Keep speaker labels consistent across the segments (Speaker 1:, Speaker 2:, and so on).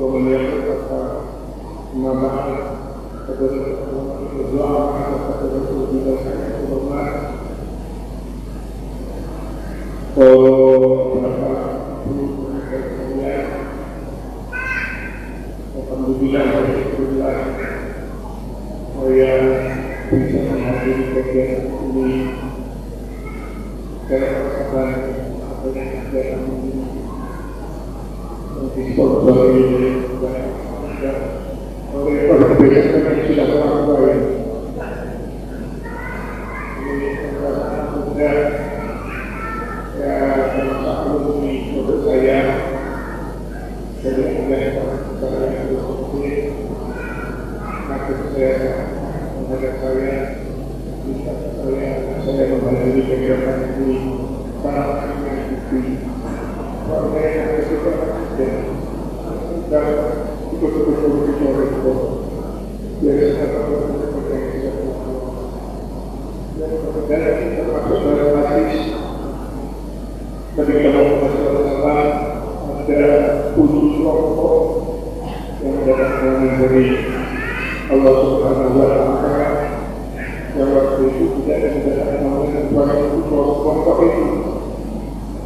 Speaker 1: kemudian kata penambahan berdoa kata juga saya berdoa berapa kemudian alhamdulillah saya bisa menghadiri kegiatan ini saya rasakan apa yang kegiatan ini oleh perbedaan yang sudah terlalu ini perasaan muda ya termasuk alumni untuk saya jadi saya harus maksud saya menghadap saya bisa saya menghadiri kegiatan ini sangat mengikuti warga yang bersuka dan ikut-ikut itu jadi saya dan termasuk dalam hadis ketika Rasulullah ada 7 kelompok yang datang dari Allah Subhanahu wa Ta'ala yang waktu itu tidak ada kedatangan dengan kelompok itu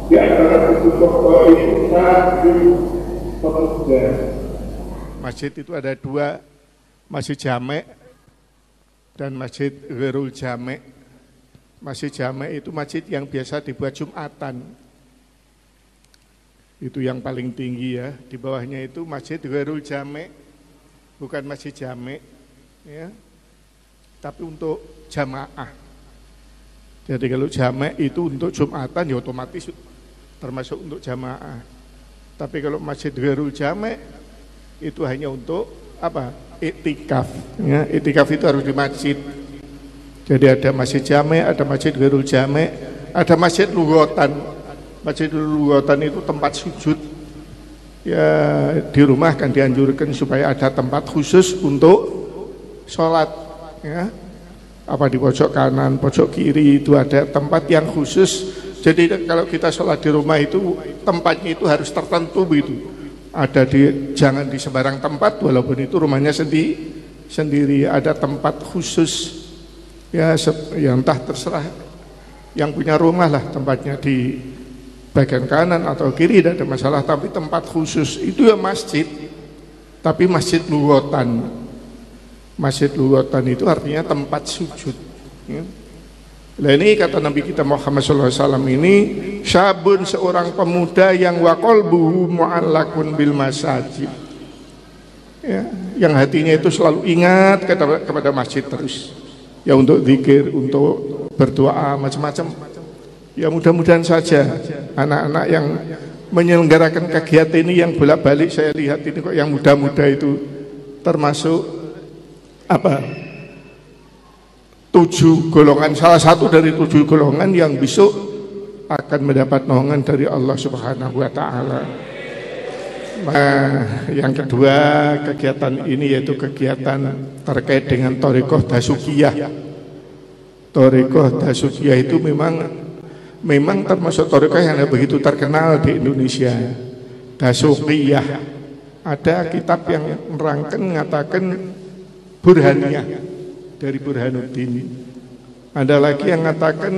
Speaker 1: di antara 7 kelompok itu satu pemuda.
Speaker 2: Masjid itu ada 2, Masjid Jamek dan Masjid Ghairul Jamek. Masjid Jamek itu masjid yang biasa dibuat Jumatan. Itu yang paling tinggi ya. Di bawahnya itu Masjid Ghairul Jamek, bukan Masjid Jamek ya. Tapi untuk jamaah. Jadi kalau Jamek itu untuk Jumatan ya otomatis termasuk untuk jamaah. Tapi kalau Masjid Ghairul Jamek itu hanya untuk apa? Iktikaf ya. Iktikaf itu harus di masjid. Jadi ada Masjid Jamek, ada Masjid Ghairul Jamek, ada Masjid Lugotan. Masjid Lugotan itu tempat sujud. Ya di rumah kan dianjurkan supaya ada tempat khusus untuk sholat ya. Apa di pojok kanan, pojok kiri itu ada tempat yang khusus. Jadi kalau kita sholat di rumah itu tempatnya itu harus tertentu begitu. Ada jangan di sembarang tempat walaupun itu rumahnya sendiri. Ada tempat khusus ya yang entah terserah yang punya rumah lah tempatnya di bagian kanan atau kiri tidak ada masalah, tapi tempat khusus itu ya masjid. Tapi Masjid Lugotan. Masjid Lugotan itu artinya tempat sujud ya. Nah ini kata Nabi kita Muhammad SAW ini syabun seorang pemuda yang waqalbuhu mu'allakun bil masajid ya, yang hatinya itu selalu ingat kepada masjid terus ya, untuk zikir, untuk berdoa macam-macam ya. Mudah-mudahan saja anak-anak yang menyelenggarakan kegiatan ini yang bolak-balik saya lihat ini kok yang muda-muda itu termasuk apa 7 golongan, salah satu dari 7 golongan yang besok akan mendapat naungan dari Allah Subhanahu wa Ta'ala. Nah, yang kedua kegiatan ini yaitu kegiatan terkait dengan Thariqah Dasukiyah. Thariqah Dasukiyah itu memang termasuk thariqah yang begitu terkenal di Indonesia. Dasukiyah. Ada kitab yang merangkan mengatakan Burhaniyah dari Burhanuddin. Ada lagi yang mengatakan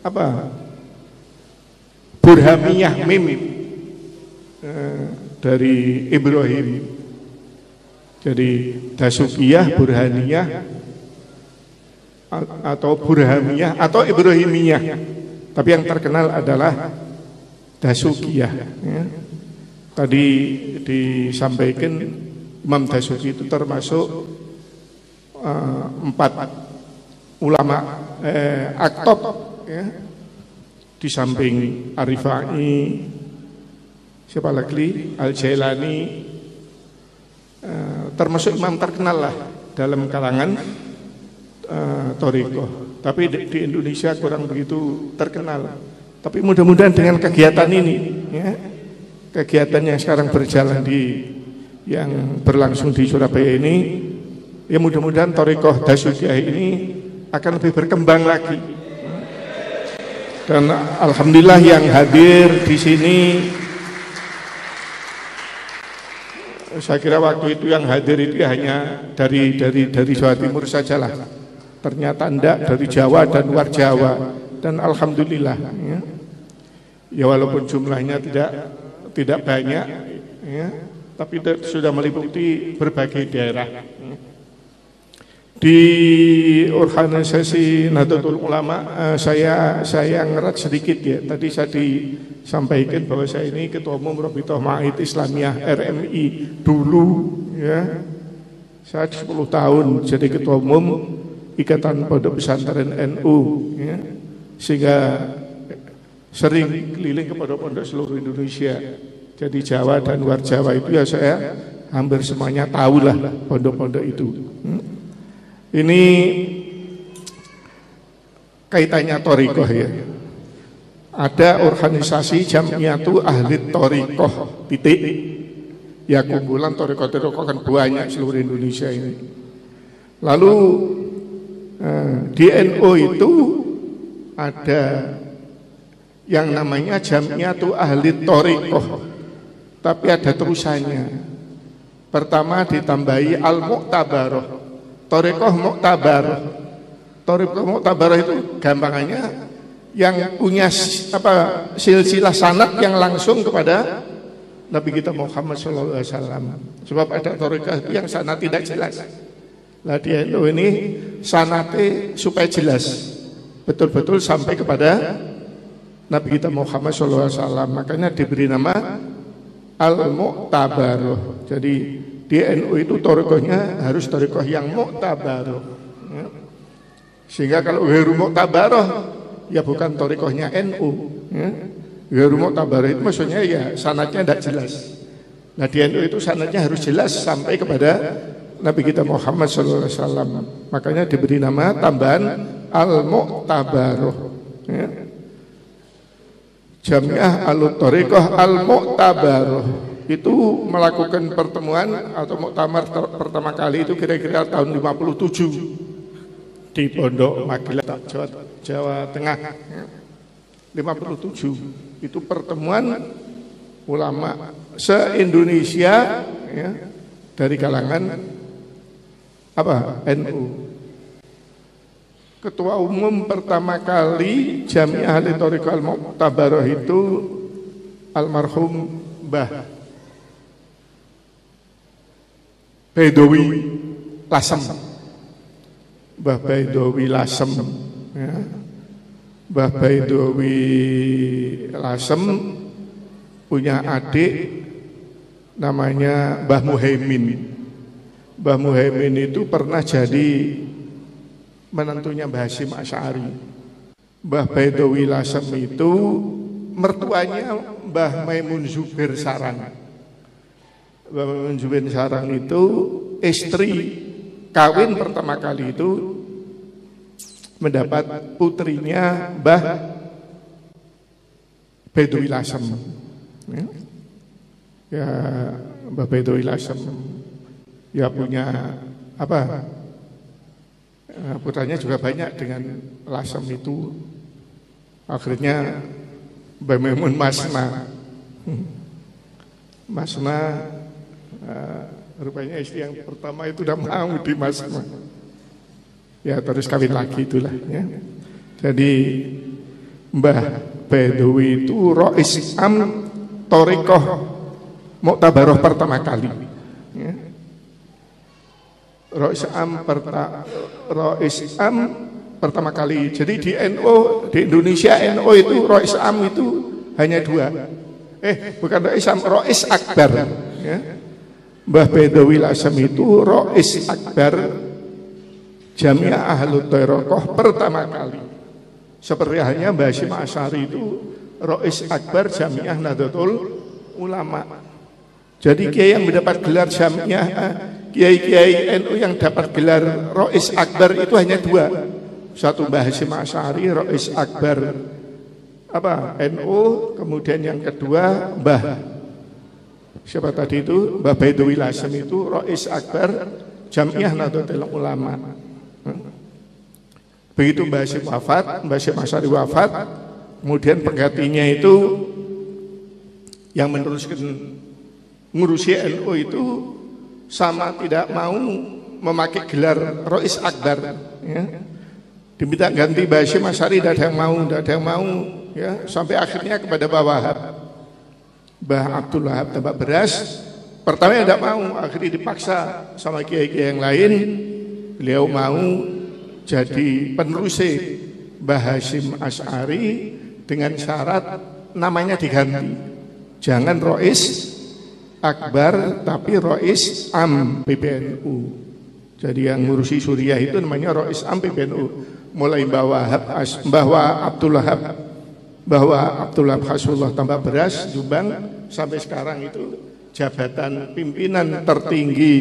Speaker 2: apa? Burhamiyah Mim dari Ibrahim. Jadi Dasukiyah, Burhaniyah atau Burhamiyah atau Ibrahimiyah. Tapi yang terkenal adalah Dasukiyah ya. Tadi disampaikan Imam Dasuki itu termasuk 4 ulama aktop ya. Di samping Arifai, siapa lagi, Al-Jailani, termasuk imam terkenal lah dalam kalangan Thariqah. Tapi di Indonesia kurang begitu terkenal. Tapi mudah-mudahan dengan kegiatan ini ya, kegiatan yang sekarang berjalan yang berlangsung di Surabaya ini, ya mudah-mudahan Thariqah Dasukiyah ini akan lebih berkembang lagi. Dan alhamdulillah yang hadir di sini Saya kira waktu itu yang hadir itu hanya dari Jawa Timur sajalah. Ternyata enggak, dari Jawa dan luar Jawa. Dan alhamdulillah ya. Ya walaupun jumlahnya tidak banyak ya, tapi sudah meliputi berbagai daerah. Di organisasi Nahdlatul Ulama saya ngerat sedikit ya. Tadi saya disampaikan bahwa saya ini Ketua Umum Rabithah Ma'ahid Islamiyah RMI dulu ya. Saya 10 tahun jadi Ketua Umum Ikatan Pondok Pesantren NU ya. Sehingga sering keliling ke pondok-pondok seluruh Indonesia. Jadi Jawa dan luar Jawa itu ya saya hampir semuanya tahulah pondok-pondok itu. Ini kaitannya thariqah ya. Ada organisasi Jam'iyatu Ahli Thariqah titik. Ya kumpulan thariqah kan banyak seluruh Indonesia ini. Lalu di NU itu ada yang namanya Jam'iyatu Ahli Thariqah. Tapi ada terusannya. Pertama ditambahi Al-Mu'tabarah. Thariqah Mu'tabarah. Thariqah Mu'tabarah itu gampangannya yang punya silsilah sanad yang langsung kepada Nabi kita Muhammad SAW. Sebab ada thariqah itu yang sanad tidak jelas. Nah di NU ini sanadnya supaya jelas, betul-betul sampai kepada Nabi kita Muhammad SAW. Makanya diberi nama Al-Mu'tabarah. Jadi di NU itu thariqahnya harus thariqah yang mu'tabarah ya. Sehingga kalau ghairu mu'tabarah ya bukan thariqahnya NU ya. Ghairu mu'tabarah itu maksudnya ya sanadnya tidak jelas. Nah di NU itu sanadnya harus jelas sampai kepada Nabi kita Muhammad SAW. Makanya diberi nama tambahan Al-Mu'tabarah ya. Jamiah Al-Thariqah Al-Mu'tabarah itu melakukan pertemuan atau muktamar pertama kali itu kira-kira tahun 57 di Pondok Magelang, Jawa Tengah. 57 itu pertemuan ulama se-Indonesia ya, dari kalangan NU. Ketua umum pertama kali Jamiah Ahli Thariqah Al-Mu'tabarah itu almarhum Mbah Baidowi Lasem. Mbah Baidowi Lasem ya. Mbah Baidowi Lasem punya adik namanya Mbah Muhaimin. Mbah Muhaimin itu pernah jadi menantunya Mbah Hasyim Asy'ari. Mbah Baidowi Lasem itu mertuanya Mbah Maimun Zubair Sarang. Mbah Maimun Zubair Sarang itu istri kawin pertama kali itu mendapat putrinya Mbah Baidowi Lasem. Ya, Mbah Baidowi Lasem ya punya putranya juga banyak dengan Lasem itu. Akhirnya Mbah Maimun Masna rupanya istri yang pertama itu udah mau di Masna. Ya terus kawin lagi itulah ya. Jadi Mbah Baidowi itu Rais Am Thariqah Mu'tabarah pertama kali ya. Rais Am pertama kali. Jadi di NU di Indonesia NU itu Rais Am itu hanya 2. Bukan Rais Am, Rais Akbar ya. Mbah Baidowi Lasem itu Rais Akbar Jamiah Ahli Thariqah pertama kali. Seperti halnya Mbah Hasyim Asy'ari itu Rais Akbar Jamiah Nahdlatul Ulama. Jadi kiai yang mendapat gelar Jamiah, kiai-kiai NU yang dapat gelar Rais Akbar itu hanya 2. Satu Mbah Hasyim Asy'ari Rais Akbar NU, kemudian yang kedua siapa tadi itu Mbah Baidowi Lasem itu Rais Akbar Jamiah Nahdlatul Ulama. Begitu Mbah Hasyim wafat, Mbah Hasyim Asy'ari wafat, kemudian penggantinya itu yang meneruskan ngurusi NU itu sama tidak mau memakai gelar Rois Akbar, ya. Diminta ganti Mbah Hasyim Asy'ari, tidak ada yang mau, ya. Sampai akhirnya kepada Mbah Wahab, Mbah Abdul Wahab Tambak Beras, pertama tidak mau, akhirnya dipaksa sama kiai-kiai yang lain, beliau mau jadi penerus Mbah Hasyim Asy'ari dengan syarat namanya diganti, jangan Rois Akbar tapi Rois Am PBNU. Jadi yang ngurusi Suriah itu namanya Rois Am PBNU. Mulai Mbah Abdul Wahab Hasbullah Tambak Beras Jombang sampai sekarang itu jabatan pimpinan tertinggi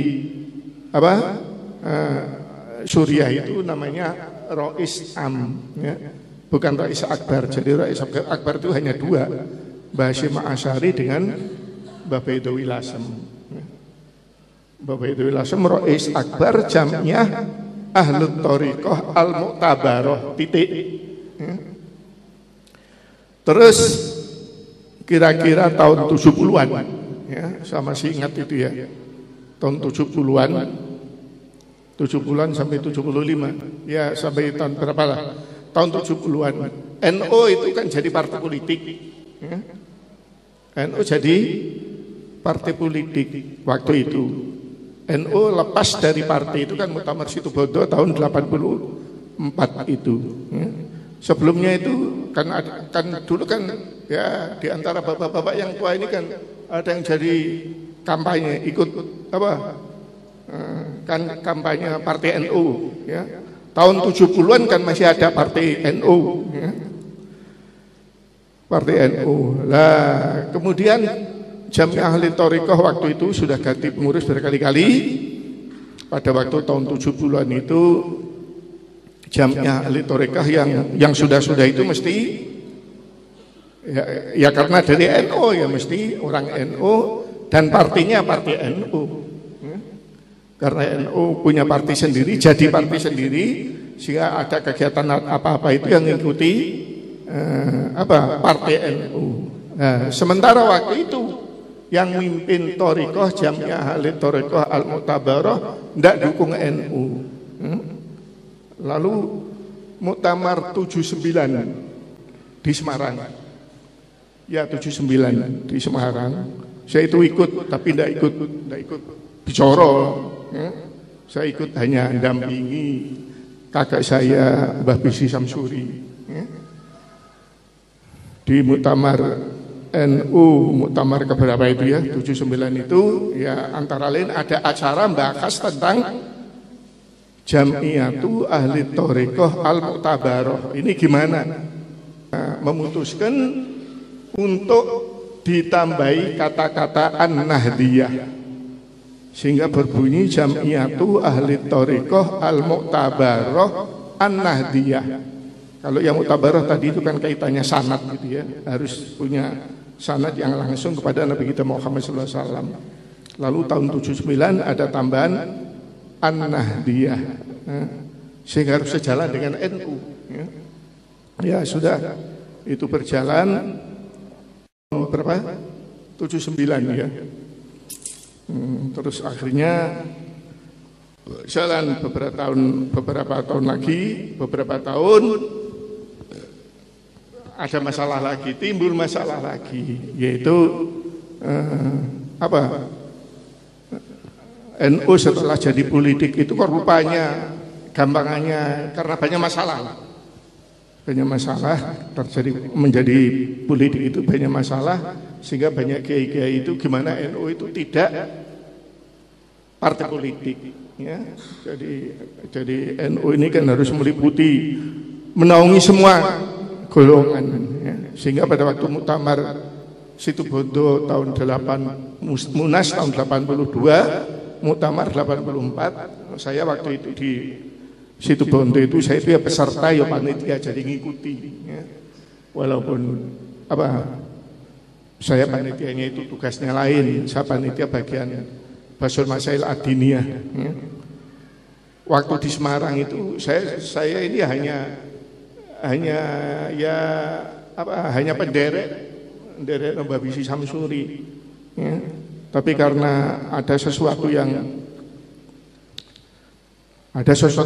Speaker 2: Suriah itu namanya Rois Am, ya. Bukan Rois Akbar. Jadi Rois Akbar itu hanya dua, Mbah Hasyim Asy'ari dengan Mbah Baidowi Lasem. Mbah Baidowi Lasem Rois Akbar jamnya Ahlut Thariqah Al-Mu'tabarah titik. Terus kira-kira tahun 70-an, ya, saya masih ingat itu ya, tahun 70-an sampai 75, ya sampai tahun berapa lah, tahun 70-an. NU itu kan jadi partai politik, ya. NU jadi partai politik waktu itu. NU lepas dari partai itu kan Muktamar Situbondo tahun 84 itu, ya. Sebelumnya itu kan dulu kan ya di antara bapak-bapak yang tua ini kan ada yang jadi kampanye ikut kan kampanye partai NU, ya. Tahun 70-an kan masih ada partai NU, ya. Partai NU. Lah kemudian Jamiah Ahli Thariqah waktu itu sudah ganti pengurus berkali-kali. Pada waktu tahun 70-an itu Jamiah Ahli Thariqah yang sudah-sudah itu mesti ya karena dari NU ya mesti orang NU dan partinya partai NU. Karena NU punya partai sendiri, jadi partai sendiri, sehingga ada kegiatan apa-apa itu yang mengikuti partai NU. Nah, sementara waktu itu yang mimpin Thariqah Jamiah Ahli Thariqah Al-Mu'tabarah tidak dukung NU. Lalu Muktamar 79 di Semarang. Ya 79 di Semarang. Saya itu ikut tapi tidak ikut bicara. Ya. Saya ikut hanya dampingi kakak saya Mbah Bisi Samsuri, ya. Di Muktamar NU, Muktamar keberapa itu ya, 79 itu ya antara lain ada acara membahas tentang Jamiatu Ahli Thariqah Al-Mu'tabarah. Ini gimana? Memutuskan untuk ditambahi kata-kata An-Nahdiyah sehingga berbunyi Jamiatu Ahli Thariqah Al-Mu'tabarah An-Nahdiyah. Kalau yang Mu'tabarah tadi itu kan kaitannya sanad gitu ya, harus punya sanad yang langsung kepada Nabi kita Muhammad SAW. Lalu tahun 79 ada tambahan An-Nahdiyah, sehingga harus sejalan dengan NU, ya. Ya sudah itu berjalan berapa? 79 ya. Terus akhirnya jalan beberapa tahun lagi, beberapa tahun ada masalah lagi, timbul masalah lagi, yaitu NU setelah jadi politik itu kok rupanya gampangannya karena banyak masalah terjadi menjadi politik itu banyak masalah sehingga banyak kiai-kiai itu gimana NU itu tidak partai politik, ya. Jadi NU ini kan harus meliputi menaungi semua golongan, ya. Sehingga pada waktu Muktamar Situbondo tahun 8 Munas tahun 82, Muktamar 84, saya waktu itu di Situbondo itu saya itu ya peserta ya panitia jadi ngikuti, ya. Walaupun saya panitianya itu tugasnya lain, saya panitia bagian Basul Masail Adiniyah, ya. Waktu di Semarang itu saya ini hanya penderek Mbah Bisi Samsuri, ya. Tapi karena ada sesuatu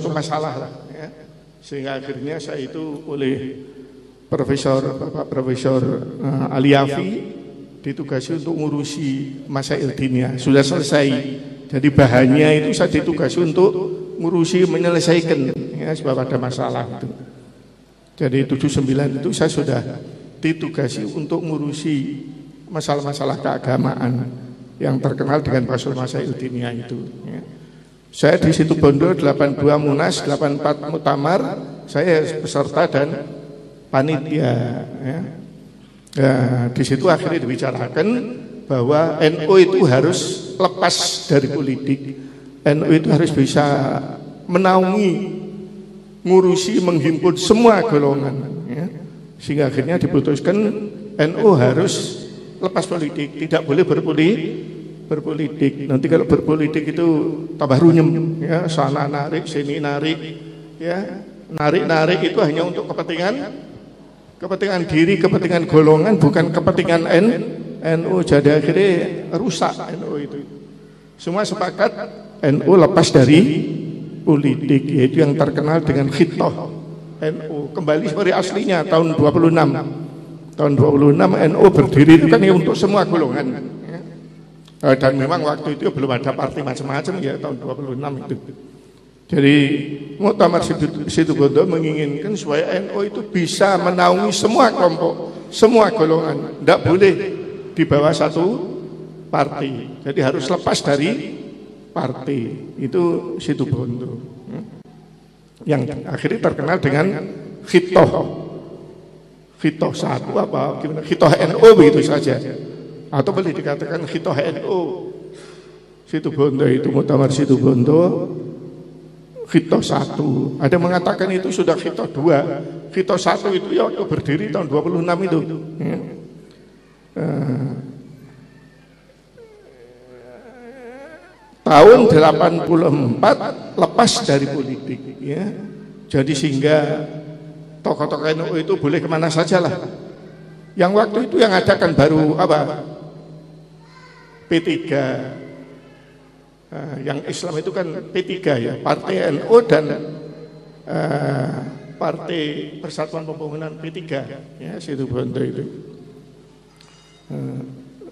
Speaker 2: masalah lah, ya. Sehingga akhirnya saya itu oleh Bapak Profesor Aliafi ditugasi untuk ngurusi masail diniyah. Sudah selesai. Jadi bahannya itu saya ditugasi untuk ngurusi menyelesaikan, ya, sebab ada masalah itu. Jadi 79 itu saya sudah ditugasi untuk ngurusi masalah-masalah keagamaan yang terkenal dengan masail diniyah itu, ya. Saya di situ Bondo 82 Munas, 84 Muktamar, saya peserta dan panitia, ya. Ya, di situ akhirnya dibicarakan bahwa NU itu harus lepas dari politik. NU itu harus bisa menaungi, ngurusi, menghimpun semua golongan, ya. Sehingga akhirnya diputuskan NU harus lepas politik, tidak boleh berpolitik. Nanti kalau berpolitik itu tambah runyem, ya, sana narik, sini narik, ya, narik itu hanya untuk kepentingan diri, kepentingan golongan, bukan kepentingan NU. Jadi akhirnya rusak NU itu. Semua sepakat NU lepas dari politik, yaitu yang terkenal dengan khitoh NU kembali seperti aslinya tahun 26. Tahun 26 NU berdiri itu kan ya untuk semua golongan, ya. Dan memang waktu itu belum ada partai macam-macam, ya, tahun 26 itu. Jadi Muktamar Situbondo menginginkan supaya NU itu bisa menaungi semua kelompok, semua golongan, tidak boleh di bawah satu partai. Jadi harus lepas dari partai. Itu Situbondo, yang akhirnya terkenal dengan Khitoh satu apa gimana? Khitoh NU begitu saja. Atau boleh dikatakan Khitoh NU. Situbondo itu Muktamar Situbondo Khitoh 1. Ada mengatakan itu sudah Khitoh 2. Khitoh 1 itu ya waktu berdiri tahun 26 itu, ya. Tahun 84 lepas dari politik, ya. Jadi sehingga tokoh-tokoh NU itu boleh kemana saja lah. Yang waktu itu yang ada kan baru apa? P3. Yang Islam itu kan P3, ya, Partai NU dan Partai Persatuan Pembangunan P3, ya, Situbondo itu.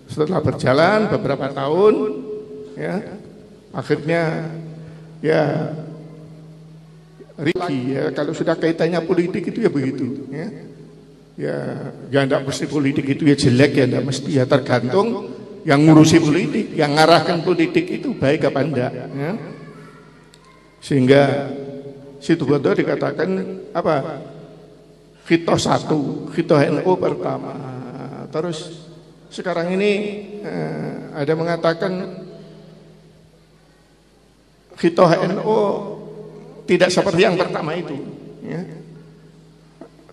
Speaker 2: Setelah berjalan beberapa tahun, ya, akhirnya ya Riki, ya, kalau sudah kaitannya politik itu ya begitu, ya. Ya enggak mesti politik itu ya jelek, ya enggak mesti, ya tergantung yang ngurusi politik, yang ngarahkan politik itu baik apa enggak, ya. Sehingga Situbondo dikatakan apa? Khitoh 1, Khitoh NU pertama. Terus sekarang ini ada mengatakan Khitoh NU tidak seperti yang pertama itu, ya.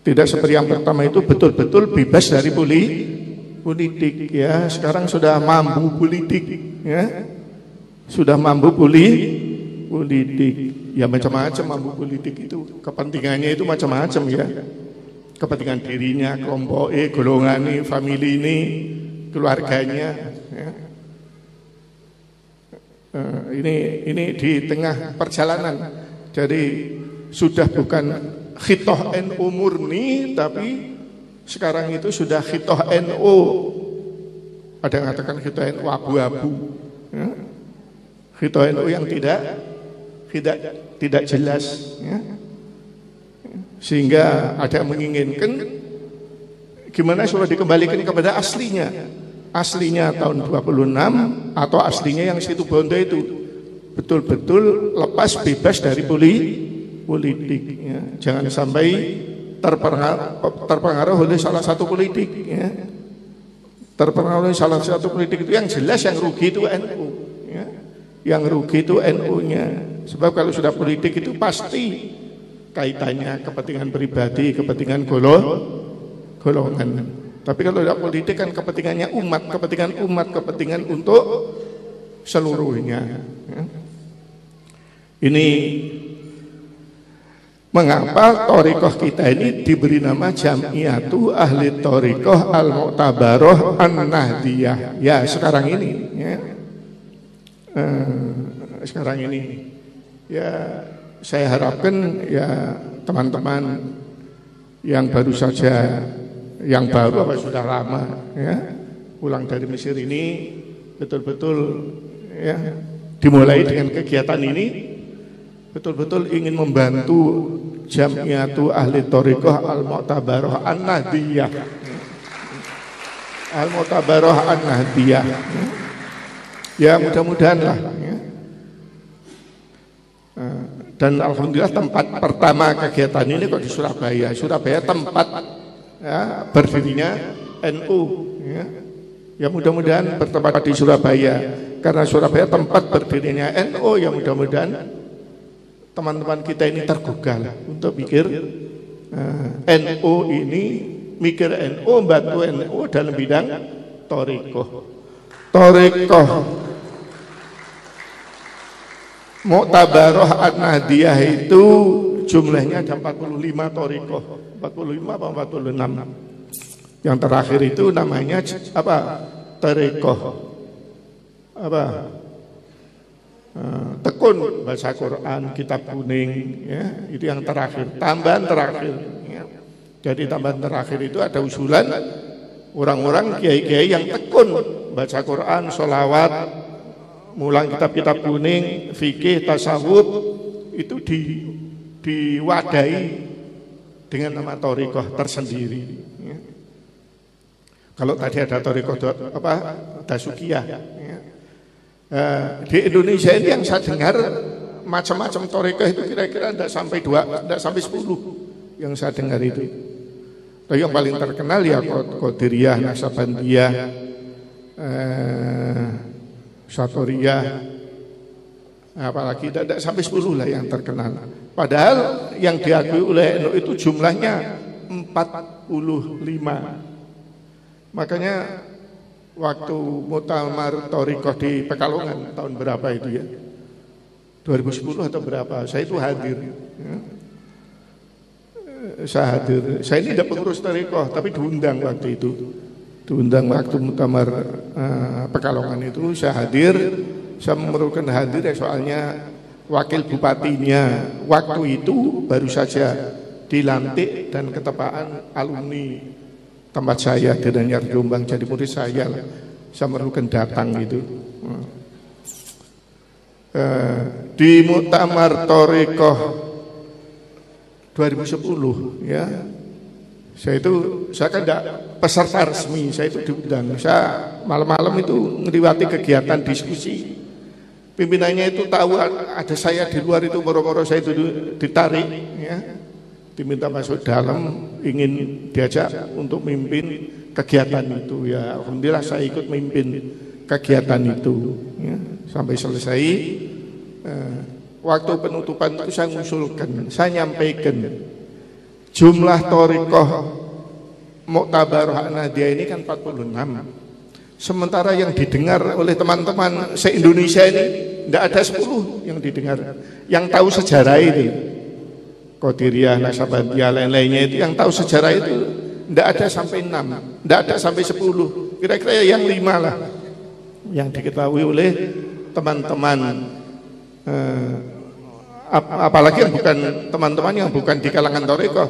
Speaker 2: Tidak seperti yang pertama itu betul-betul bebas dari politik, ya. Sekarang sudah mampu politik, ya. Sudah mampu politik, ya, macam-macam mampu politik itu. Kepentingannya itu macam-macam, ya. Kepentingan dirinya, kelompok golongan ini, famili ini, keluarganya, ya. Ini di tengah perjalanan. Jadi sudah bukan khitoh NU murni, tapi sekarang itu sudah khitoh NU. Ada yang mengatakan khitoh NU abu-abu, ya. Khitoh NU yang tidak jelas, ya. Sehingga ada yang menginginkan gimana supaya dikembalikan kepada aslinya. Aslinya tahun 26 atau aslinya yang Situbondo itu betul-betul lepas bebas dari politik, ya. Jangan sampai terpengaruh oleh salah satu politik, ya. Terpengaruh oleh salah satu politik itu yang jelas yang rugi itu NU, ya. Yang rugi itu NU-nya. Sebab kalau sudah politik itu pasti kaitannya kepentingan pribadi, kepentingan golongan. Tapi kalau tidak politik kan kepentingannya umat, kepentingan untuk seluruhnya, ya. Ini mengapa thariqah kita ini diberi nama Jam'iyatu Ahli Thariqah Al-Mu'tabaroh An-Nahdiyah. Ya sekarang ini, ya. sekarang ini. Ya saya harapkan ya teman-teman yang baru saja, yang baru apa sudah lama ya pulang dari Mesir ini betul-betul ya dimulai dengan kegiatan ini, betul-betul ingin membantu Jamiatu Ahli Thoriqah Al-Mu'tabarah An-Nahdiyah, Al-Mu'tabarah An-Nahdiyah. Ya mudah-mudahan lah ya. Dan alhamdulillah tempat pertama kegiatan ini kok di Surabaya. Surabaya tempat ya, berdirinya NU ya. Ya mudah-mudahan bertempat di Surabaya, karena Surabaya tempat berdirinya NU. Ya mudah-mudahan teman-teman kita ini tergugah untuk mikir NU ini, mikir NU, bantu NU dalam bidang thoriqah. Thoriqah Mu'tabarah An-Nahdiyah itu jumlahnya ada 45 thoriqah, 45 apa 46. Yang terakhir itu namanya apa? Thariqah apa? Tekun baca Quran, kitab kuning ya, itu yang terakhir, tambahan terakhir ya. Jadi tambahan terakhir itu ada usulan orang-orang kiai-kiai yang tekun baca Quran, sholawat, mulang kitab-kitab kuning, fikih, tasawuf, itu diwadahi dengan nama thariqah tersendiri ya. Kalau tadi ada thariqah apa Dasukiyah ya. Di Indonesia ini yang saya dengar macam-macam thariqah itu kira-kira tidak sampai 10 yang saya dengar itu. Tapi yang paling terkenal ya Qadiriyah, Naksabandiyah, Syatoriyah, apalagi tidak sampai 10 lah yang terkenal. Padahal yang diakui oleh NU itu jumlahnya 45. Makanya waktu Muktamar Thoriqah di Pekalongan tahun berapa itu ya, 2010 atau berapa, saya itu hadir ya. Saya hadir, saya ini tidak pengurus Thoriqah tapi diundang waktu itu, diundang waktu Muktamar Pekalongan itu saya hadir. Saya memerlukan hadir ya, soalnya wakil bupatinya waktu itu baru saja dilantik dan ketepaan alumni tempat saya di Danyar Jombang jadi murid saya memerlukan datang gitu. Di Muktamar Thoriqah 2010 ya, saya kan tidak peserta resmi, saya itu diundang. Saya malam-malam itu ngeliwati kegiatan diskusi. Pimpinannya itu tahu ada saya di luar itu, moro-moro saya itu ditarik ya, diminta masuk dalam, ingin diajak untuk mimpin kegiatan itu ya. Alhamdulillah saya ikut mimpin kegiatan itu ya, sampai selesai. Waktu penutupan itu saya mengusulkan, saya nyampaikan jumlah thariqah Mu'tabarah An-Nahdiyah ini kan 46. Sementara yang didengar oleh teman-teman se-Indonesia ini tidak ada 10 yang didengar, yang tahu sejarah ini. Qadiriyah, Naksabandiyah, lain-lainnya itu yang tahu sejarah itu tidak ada sampai 6, tidak ada sampai 10. Kira-kira yang 5 lah yang diketahui oleh teman-teman, apalagi yang bukan teman-teman yang bukan di kalangan thariqah.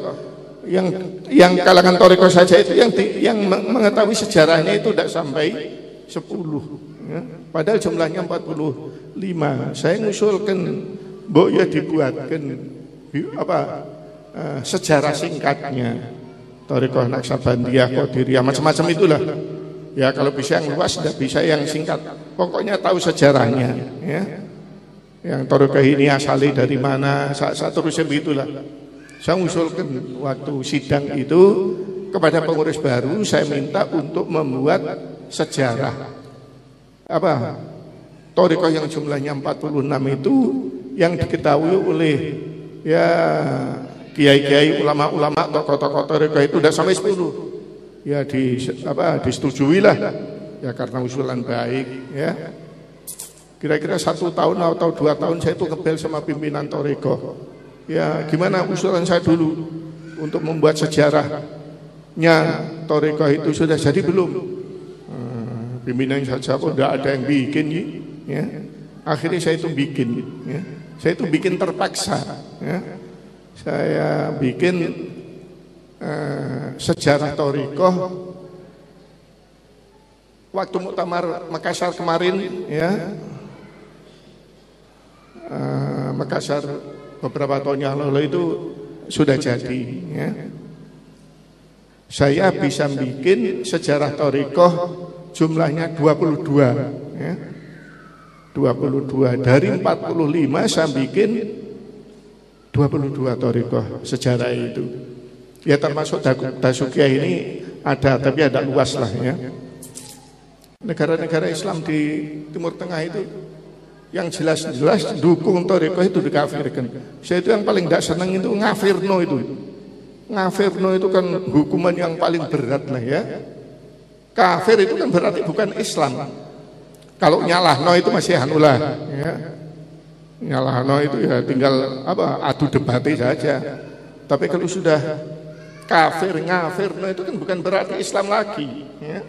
Speaker 2: Yang kalangan thariqah saja itu yang mengetahui sejarahnya itu tidak sampai 10 ya. Padahal jumlahnya 45. Saya ngusulkan mbok ya dibuatkan apa sejarah singkatnya, thariqah Naksabandiyah, Qadiriyah, macam-macam itulah ya. Kalau bisa yang luas, tidak bisa yang singkat, pokoknya tahu sejarahnya ya. Yang thariqah ini asalnya dari mana, seterusnya begitulah. Saya usulkan waktu sidang itu kepada pengurus baru, saya minta untuk membuat sejarah apa thariqah yang jumlahnya 46 itu yang diketahui oleh ya kiai-kiai, ulama-ulama, tokoh-tokoh thariqah itu udah sampai 10 ya, disetujui lah ya, karena usulan baik ya. Kira-kira 1 tahun atau 2 tahun saya itu ngebel sama pimpinan thariqah ya, gimana usulan saya dulu untuk membuat sejarahnya thariqah itu sudah jadi belum? Pimpinan saja kok tidak ada yang bikin ya. Akhirnya saya itu bikin, ya. Saya itu bikin terpaksa, ya. Saya bikin sejarah thariqah waktu muktamar Makassar kemarin, ya. Makassar beberapa tahun yang lalu itu sudah jadi, ya. Saya bisa bikin sejarah thariqah jumlahnya 22, ya. 22 dari 45 saya bikin 22 thariqah sejarah itu. Ya termasuk Dasukiah ini ada, tapi ada luas lah, ya. Negara-negara Islam di Timur Tengah itu yang jelas-jelas dukung thariqah itu dikafirkan. Saya itu yang paling tidak senang itu ngafirno itu. Ngafirno itu kan hukuman yang paling berat lah, ya. Kafir itu kan berarti bukan Islam. Kalau nyalahno itu masih hanulah, ya. Nyalahno itu ya tinggal adu debate saja. Tapi kalau sudah kafir, ngafirno itu kan bukan berarti Islam lagi, ya.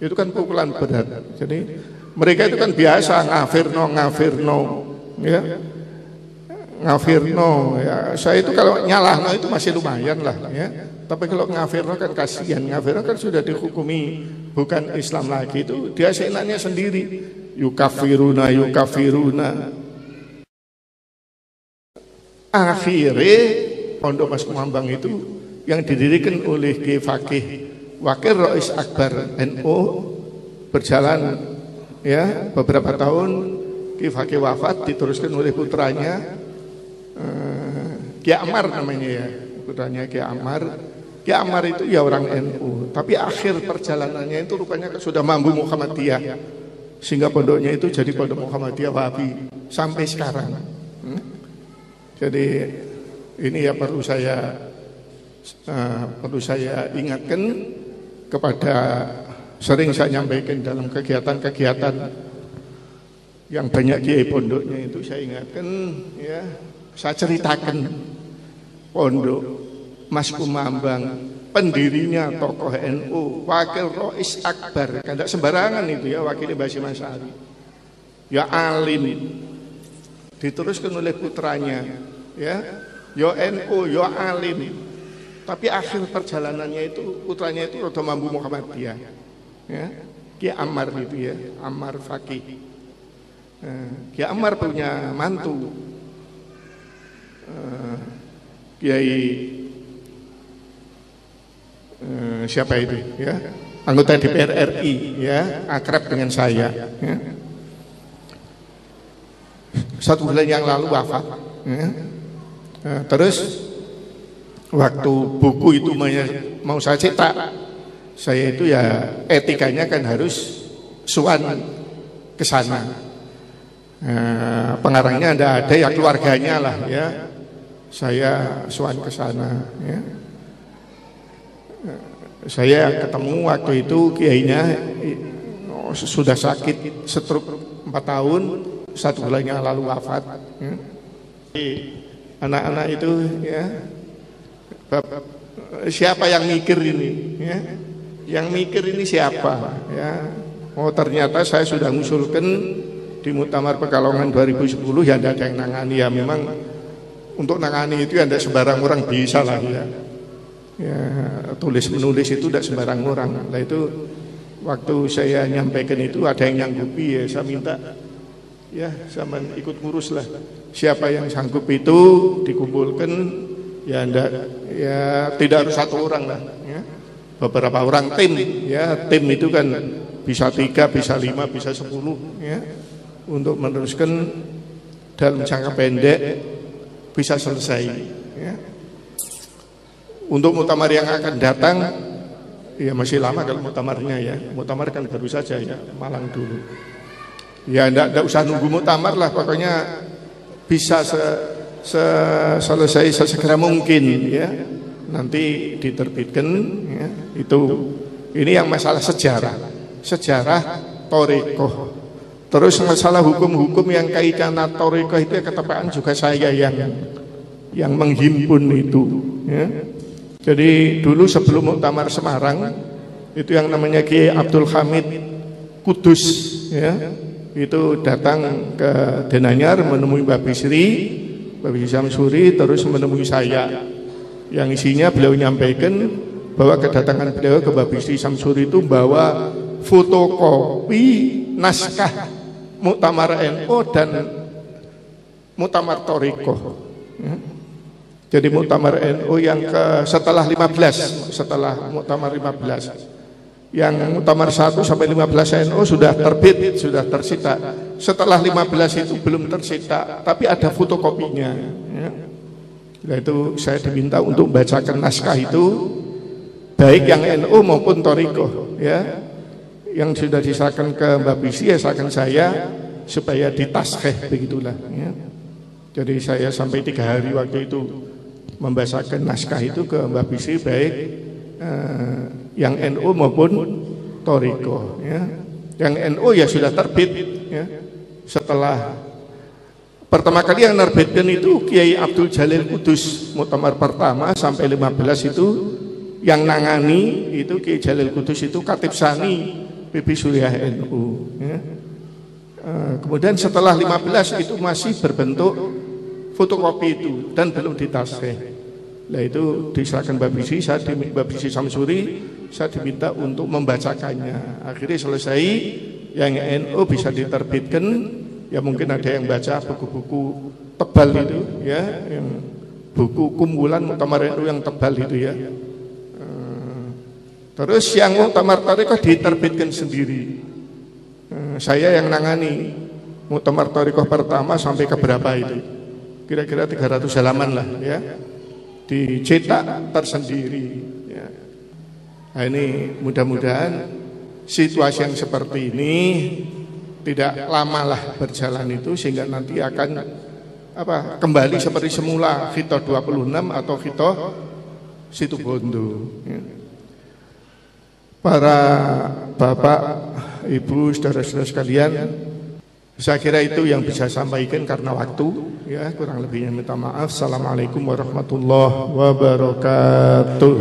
Speaker 2: Itu kan pukulan berat. Jadi mereka itu kan biasa ngafirno, ya. Ngafirno, ya. Saya itu kalau nyalahno itu masih lumayan lah, ya. Tapi kalau ngafirno kan kasihan. Ngafirno kan sudah dihukumi bukan Islam lagi, itu dia seenaknya sendiri. Yukafiruna. Akhirnya Pondok Mas Kumambang itu yang didirikan oleh Kiai Fakih Wakil Rais Akbar NU berjalan, ya, beberapa tahun. Kiai Fakih wafat, diteruskan oleh putranya Kiai Ammar namanya, ya, putranya Kiai Ammar. Kiai Ammar itu ya orang NU, tapi akhir perjalanannya itu rupanya sudah mampu Muhammadiyah, sehingga pondoknya itu jadi pondok Muhammadiyah Wahabi sampai sekarang. Jadi ini ya perlu saya ingatkan kepada, sering saya nyampaikan dalam kegiatan-kegiatan yang banyak kiai pondoknya itu saya ingatkan, ya, saya ceritakan pondok Mas Kumambang, pendirinya tokoh NU, Wakil Rais Akbar, tidak sembarangan itu, ya, wakilnya Basim Asy'ari, ya alim, diteruskan oleh putranya, ya, ya NU, ya alim, tapi akhir perjalanannya itu putranya itu rada mampu Muhammadiyah, ya, Kiai Ammar itu, ya, Ammar Fakih. Kiai Ammar punya mantu Kiai siapa itu, ya, anggota DPR RI, ya, akrab dengan saya, ya. 1 bulan yang lalu wafat, ya. Terus waktu buku itu mau saya cetak, saya itu ya etikanya kan harus suan ke sana. Pengarangnya ada ya keluarganya lah, ya. Saya suan ke sana, ya. Saya ketemu waktu itu kiainya sudah sakit stroke 4 tahun, 1 bulan yang lalu wafat, ya. Anak-anak itu, ya, siapa yang mikir ini, ya? Yang mikir ini siapa, ya? Oh ternyata saya sudah ngusulkan di Muktamar Pekalongan 2010, ya tidak ada yang nangani, ya. Memang untuk nangani itu ya tidak sembarang orang bisa lah, ya. Ya, tulis menulis itu tidak sembarang orang. Nah itu waktu saya nyampaikan itu ada yang nyanggupi, ya, saya minta, ya, sama ikut ngurus lah. Siapa yang sanggup itu dikumpulkan, ya, tidak harus 1 orang lah, ya. Beberapa orang tim, ya, tim itu kan bisa 3, bisa 5, bisa 10, ya, untuk meneruskan dalam jangka pendek bisa selesai, ya. Untuk muktamar yang akan datang, ya masih lama kalau muktamarnya, ya. Muktamar kan baru saja, ya, Malang dulu. Ya enggak usah nunggu muktamar lah, pokoknya bisa selesai sesegera mungkin, ya. Nanti diterbitkan, ya. Ini yang masalah sejarah thariqah. Terus masalah hukum-hukum yang kaitan thariqah itu ya ketepaan juga saya yang menghimpun itu, ya. Jadi dulu sebelum muktamar Semarang itu yang namanya Kiai Abdul Hamid Kudus, ya, itu datang ke Denanyar menemui Mbak Bisri Samsuri, terus menemui saya. Yang isinya beliau nyampaikan bahwa kedatangan beliau ke Mbak Bisri Samsuri itu bawa fotokopi naskah Muktamar NU dan Muktamar Thariqah. Ya. Jadi Muktamar NU yang setelah Muktamar 15. Yang Muktamar 1 sampai 15 NU sudah terbit, sudah tersita. Setelah 15 itu belum tersita, tapi ada fotokopinya. Ya. Nah, itu saya diminta untuk bacakan naskah itu, baik yang NU maupun Thariqah, ya. Yang sudah diserahkan ke Mbak Bisi, ya serahkan saya supaya ditaskeh begitulah. Ya. Jadi saya sampai 3 hari waktu itu membacakan naskah itu ke Mbak Bisi, baik yang NU maupun Thariqah. Ya. Yang NU ya sudah terbit. Ya. Setelah pertama kali yang nerbitkan itu Kiai Abdul Jalil Kudus, Muktamar pertama sampai 15 itu yang nangani itu Kiai Jalil Kudus itu Khatib Sani PP Suriah NU. Ya. Kemudian setelah 15 itu masih berbentuk fotokopi itu dan belum ditaskeh. Nah itu diserahkan Mbak Bisi Samsuri, saya diminta untuk membacakannya. Akhirnya selesai, yang NU bisa diterbitkan. Ya mungkin ada yang baca buku-buku tebal itu, ya, yang buku kumpulan Muktamar NU yang tebal itu, ya. Terus yang Muktamar Thariqah diterbitkan sendiri. Saya yang nangani Muktamar Thariqah pertama sampai ke berapa itu? Kira-kira 300 halaman lah, ya. Dicetak tersendiri. Ya. Nah, ini mudah-mudahan situasi yang seperti ini tidak lama lah berjalan itu, sehingga nanti akan kembali seperti semula Khitoh 26 atau Khitoh Situbondo. Ya. Para bapak, ibu, saudara-saudara sekalian, saya kira itu yang bisa sampaikan karena waktu, ya, kurang lebihnya minta maaf. Assalamualaikum warahmatullahi wabarakatuh.